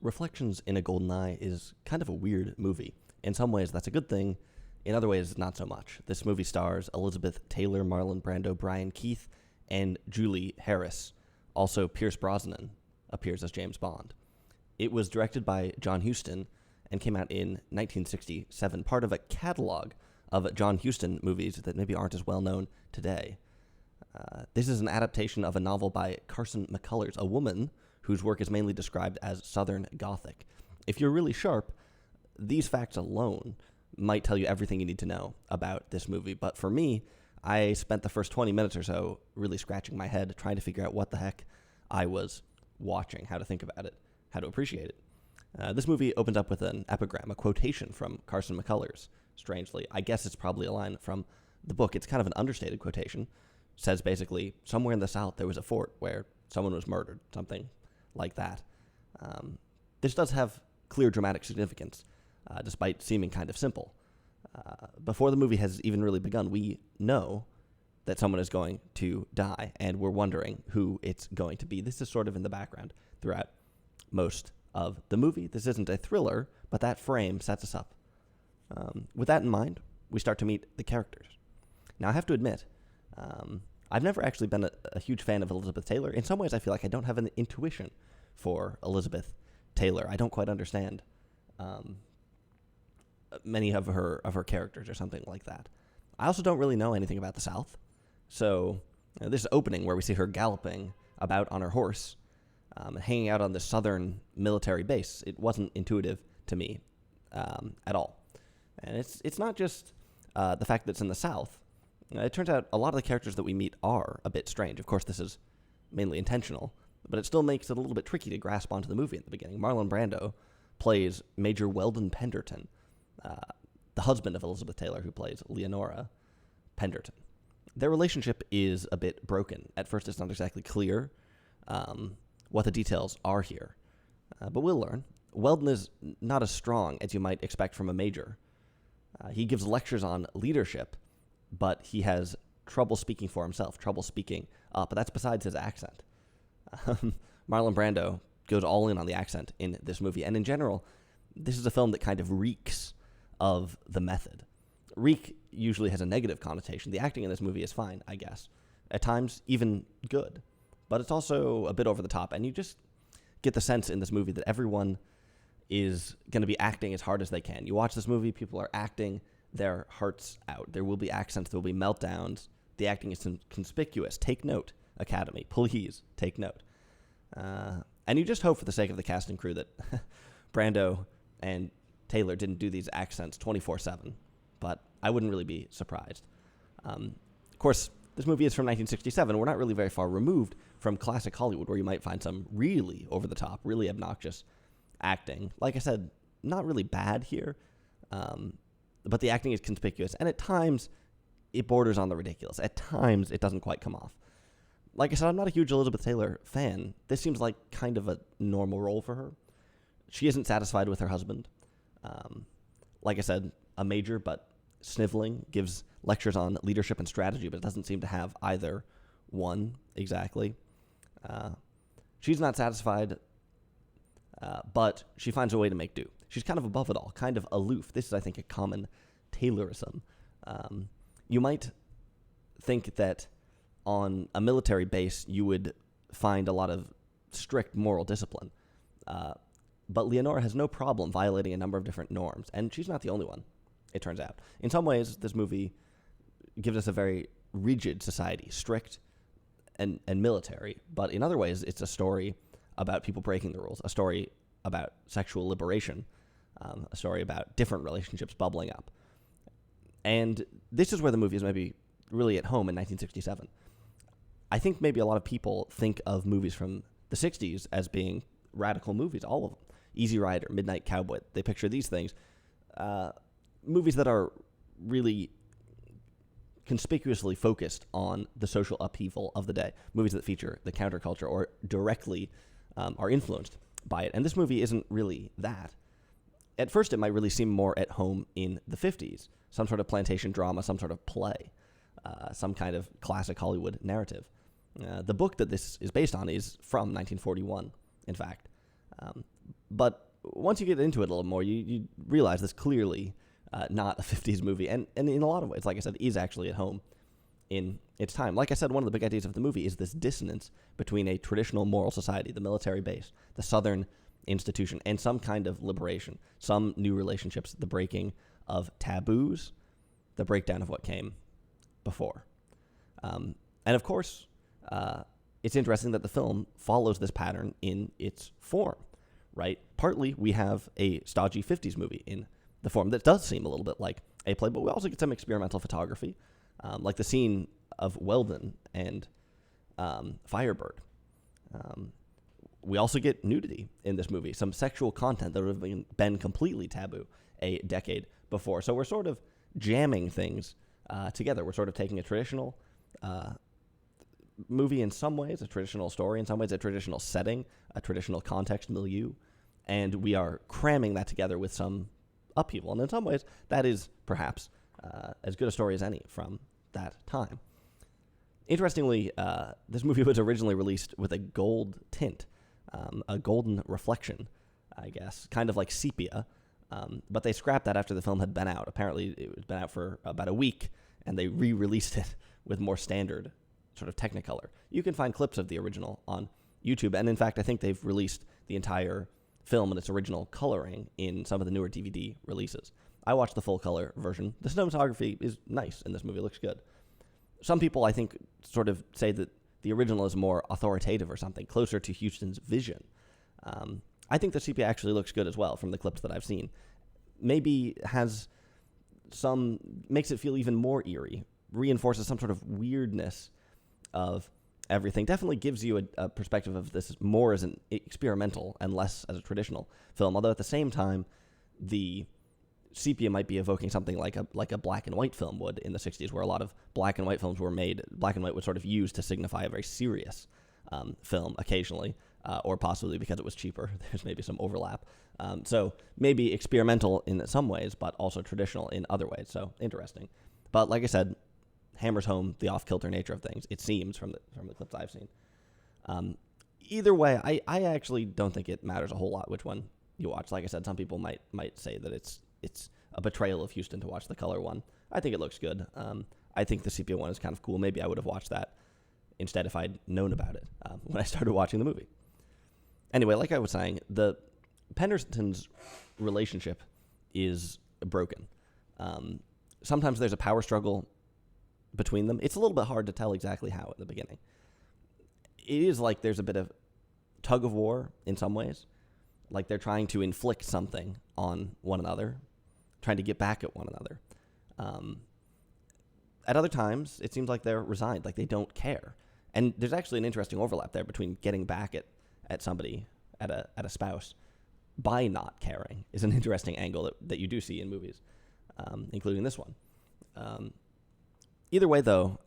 Reflections in a Golden Eye is kind of a weird movie. In some ways, that's a good thing. In other ways, not so much. This movie stars Elizabeth Taylor, Marlon Brando, Brian Keith, and Julie Harris. Also, Pierce Brosnan appears as James Bond. It was directed by John Huston and came out in 1967, part of a catalog of John Huston movies that maybe aren't as well known today. This is an adaptation of a novel by Carson McCullers, a woman whose work is mainly described as Southern Gothic. If you're really sharp, these facts alone might tell you everything you need to know about this movie. But for me, I spent the first 20 minutes or so really scratching my head, trying to figure out what the heck I was watching, how to think about it, how to appreciate it. This movie opens up with an epigram, a quotation from Carson McCullers, strangely. I guess it's probably a line from the book. It's kind of an understated quotation. Says basically, somewhere in the South there was a fort where someone was murdered, something like that. This does have clear dramatic significance, despite seeming kind of simple. Before the movie has even really begun, we know that someone is going to die, and we're wondering who it's going to be. This is sort of in the background throughout most of the movie. This isn't a thriller, but that frame sets us up. With that in mind, we start to meet the characters. Now, I have to admit, I've never actually been a huge fan of Elizabeth Taylor. In some ways, I feel like I don't have an intuition for Elizabeth Taylor. I don't quite understand many of her characters or something like that. I also don't really know anything about the South. So this opening where we see her galloping about on her horse, hanging out on the southern military base, it wasn't intuitive to me at all. And it's not just the fact that it's in the South. It turns out a lot of the characters that we meet are a bit strange. Of course, this is mainly intentional, but it still makes it a little bit tricky to grasp onto the movie at the beginning. Marlon Brando plays Major Weldon Penderton, the husband of Elizabeth Taylor, who plays Leonora Penderton. Their relationship is a bit broken. At first, it's not exactly clear what the details are here, but we'll learn. Weldon is not as strong as you might expect from a major. He gives lectures on leadership, but he has trouble speaking for himself, trouble speaking up. But that's besides his accent. Marlon Brando goes all in on the accent in this movie. And in general, this is a film that kind of reeks of the method. Reek usually has a negative connotation. The acting in this movie is fine, I guess. At times, even good. But it's also a bit over the top. And you just get the sense in this movie that everyone is going to be acting as hard as they can. You watch this movie, people are acting their hearts out. There will be accents, there will be meltdowns. The acting is conspicuous. Take note, Academy. Please take note. And you just hope for the sake of the cast and crew that Brando and Taylor didn't do these accents 24/7, but I wouldn't really be surprised. Of course, this movie is from 1967. We're not really very far removed from classic Hollywood, where you might find some really over-the-top, really obnoxious acting. Like I said, not really bad here, but the acting is conspicuous, and at times it borders on the ridiculous. At times it doesn't quite come off. Like I said, I'm not a huge Elizabeth Taylor fan. This seems like kind of a normal role for her. She isn't satisfied with her husband. Like I said, a major, but sniveling, gives lectures on leadership and strategy, but doesn't seem to have either one exactly. She's not satisfied, but she finds a way to make do. She's kind of above it all, kind of aloof. This is, I think, a common Taylorism. You might think that on a military base you would find a lot of strict moral discipline. But Leonora has no problem violating a number of different norms, and she's not the only one, it turns out. In some ways, this movie gives us a very rigid society, strict and military, but in other ways, it's a story about people breaking the rules, a story about sexual liberation, a story about different relationships bubbling up. And this is where the movie is maybe really at home in 1967. I think maybe a lot of people think of movies from the 60s as being radical movies, all of them. Easy Rider, Midnight Cowboy, they picture these things. Movies that are really conspicuously focused on the social upheaval of the day. Movies that feature the counterculture or directly are influenced by it. And this movie isn't really that. At first, it might really seem more at home in the 50s. Some sort of plantation drama, some sort of play, some kind of classic Hollywood narrative. The book that this is based on is from 1941, in fact. But once you get into it a little more, you realize this clearly not a 50s movie. And in a lot of ways, like I said, is actually at home in its time. Like I said, one of the big ideas of the movie is this dissonance between a traditional moral society, the military base, the Southern institution, and some kind of liberation, some new relationships, the breaking of taboos, the breakdown of what came before. And of course, it's interesting that the film follows this pattern in its form, right? Partly, we have a stodgy 50s movie in the form that does seem a little bit like a play, but we also get some experimental photography, like the scene of Weldon and Firebird. We also get nudity in this movie, some sexual content that would have been completely taboo a decade before. So we're sort of jamming things together. We're sort of taking a traditional movie in some ways, a traditional story in some ways, a traditional setting, a traditional context milieu, and we are cramming that together with some upheaval. And in some ways, that is perhaps as good a story as any from that time. Interestingly, this movie was originally released with a gold tint, a golden reflection, I guess, kind of like sepia. But they scrapped that after the film had been out. Apparently, it had been out for about a week, and they re-released it with more standard sort of Technicolor. You can find clips of the original on YouTube, and in fact, I think they've released the entire film in its original coloring in some of the newer DVD releases. I watched the full color version. The cinematography is nice in this movie. It looks good. Some people, I think, sort of say that the original is more authoritative or something, closer to Huston's vision. I think the sepia actually looks good as well from the clips that I've seen. Maybe makes it feel even more eerie, reinforces some sort of weirdness of everything. Definitely gives you a perspective of this more as an experimental and less as a traditional film. Although at the same time, the sepia might be evoking something like a black and white film would in the 60s, where a lot of black and white films were made. Black and white was sort of used to signify a very serious film occasionally, or possibly because it was cheaper. There's maybe some overlap. So maybe experimental in some ways, but also traditional in other ways. So interesting. But like I said, hammers home the off-kilter nature of things, it seems, from the clips I've seen. Either way, I actually don't think it matters a whole lot which one you watch. Like I said, some people might say that it's a betrayal of Huston to watch the color one. I think it looks good. I think the sepia one is kind of cool. Maybe I would have watched that instead if I'd known about it when I started watching the movie. Anyway, like I was saying, the Penderson's relationship is broken. Sometimes there's a power struggle between them. It's a little bit hard to tell exactly how at the beginning. It is like there's a bit of tug of war in some ways, like they're trying to inflict something on one another, trying to get back at one another. At other times, it seems like they're resigned, like they don't care. And there's actually an interesting overlap there between getting back at somebody, at a spouse, by not caring is an interesting angle that you do see in movies, including this one. Either way, though,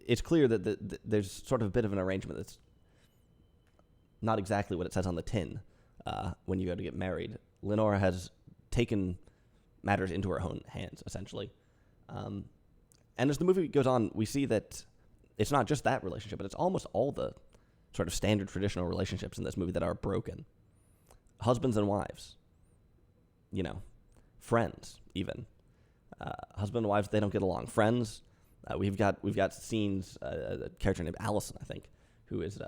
it's clear that there's sort of a bit of an arrangement that's not exactly what it says on the tin when you go to get married. Lenora has taken matters into her own hands, essentially. And as the movie goes on, we see that it's not just that relationship, but it's almost all the sort of standard traditional relationships in this movie that are broken. Husbands and wives, friends, even. Husband and wives, they don't get along. Friends, we've got scenes, a character named Allison, I think, who is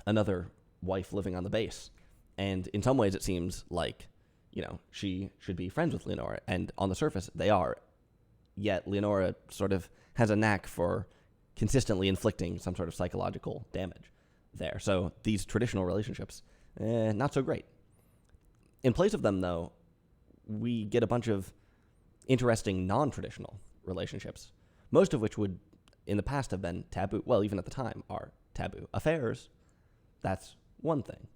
another wife living on the base. And in some ways it seems like, she should be friends with Leonora, and on the surface they are. Yet Leonora sort of has a knack for consistently inflicting some sort of psychological damage there. So these traditional relationships, not so great. In place of them, though, we get a bunch of interesting non-traditional relationships, most of which would in the past have been taboo. Well, even at the time are taboo. Affairs, that's one thing.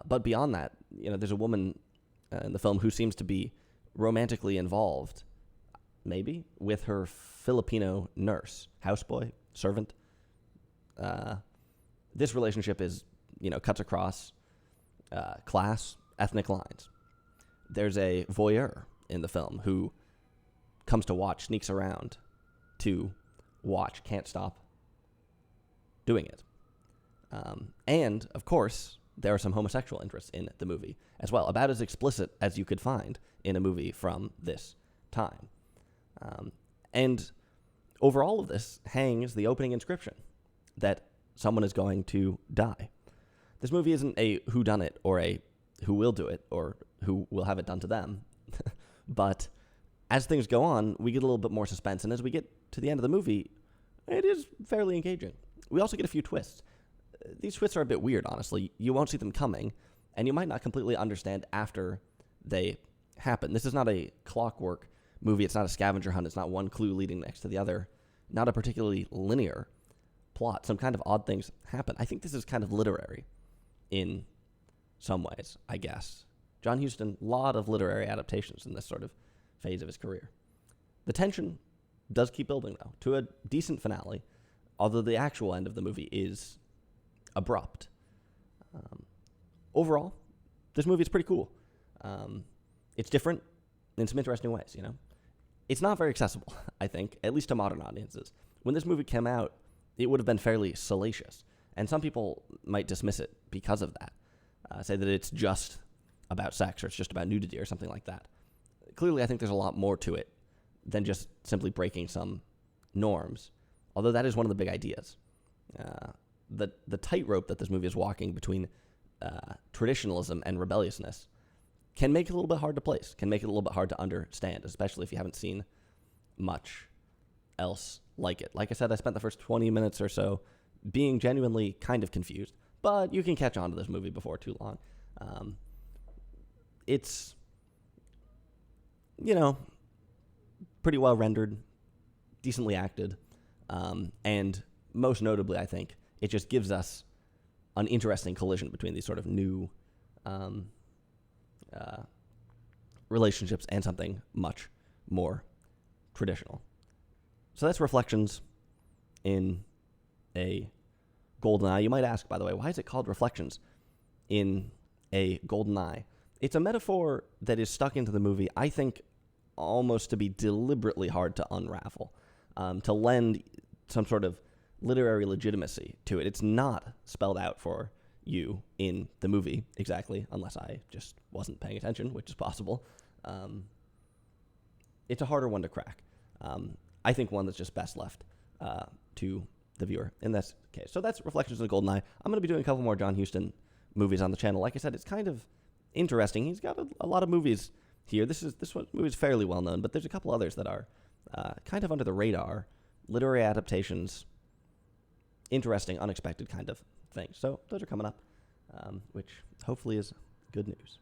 But beyond that, there's a woman in the film who seems to be romantically involved, maybe, with her Filipino nurse, houseboy, servant. This relationship is, cuts across class, ethnic lines. There's a voyeur in the film who comes to watch, sneaks around to watch, can't stop doing it. And, of course, there are some homosexual interests in the movie as well, about as explicit as you could find in a movie from this time. And over all of this hangs the opening inscription that someone is going to die. This movie isn't a whodunit or a who will do it or who will have it done to them. But as things go on, we get a little bit more suspense. And as we get to the end of the movie, it is fairly engaging. We also get a few twists. These twists are a bit weird, honestly. You won't see them coming, and you might not completely understand after they happen. This is not a clockwork movie. It's not a scavenger hunt. It's not one clue leading next to the other. Not a particularly linear plot. Some kind of odd things happen. I think this is kind of literary in some ways, I guess. John Huston, a lot of literary adaptations in this sort of phase of his career. The tension does keep building, though, to a decent finale, although the actual end of the movie is abrupt. Overall, this movie is pretty cool. It's different in some interesting ways, you know. It's not very accessible, I think, at least to modern audiences. When this movie came out, it would have been fairly salacious, and some people might dismiss it because of that, say that it's just about sex or it's just about nudity or something like that. Clearly, I think there's a lot more to it than just simply breaking some norms, although that is one of the big ideas. The tightrope that this movie is walking between traditionalism and rebelliousness can make it a little bit hard to place, can make it a little bit hard to understand, especially if you haven't seen much else like it. Like I said, I spent the first 20 minutes or so being genuinely kind of confused, but you can catch on to this movie before too long. It's, you know, pretty well rendered, decently acted, and most notably, I think, it just gives us an interesting collision between these sort of new relationships and something much more traditional. So that's Reflections in a Golden Eye. You might ask, by the way, why is it called Reflections in a Golden Eye? It's a metaphor that is stuck into the movie, I think, almost to be deliberately hard to unravel, to lend some sort of literary legitimacy to it. It's not spelled out for you in the movie exactly, unless I just wasn't paying attention, which is possible. It's a harder one to crack. I think one that's just best left to the viewer in this case. So that's Reflections of the Golden Eye. I'm going to be doing a couple more John Huston movies on the channel. Like I said, it's kind of interesting. He's got a lot of movies here. This movie is fairly well known, but there's a couple others that are kind of under the radar, literary adaptations, interesting, unexpected kind of things. So those are coming up, which hopefully is good news.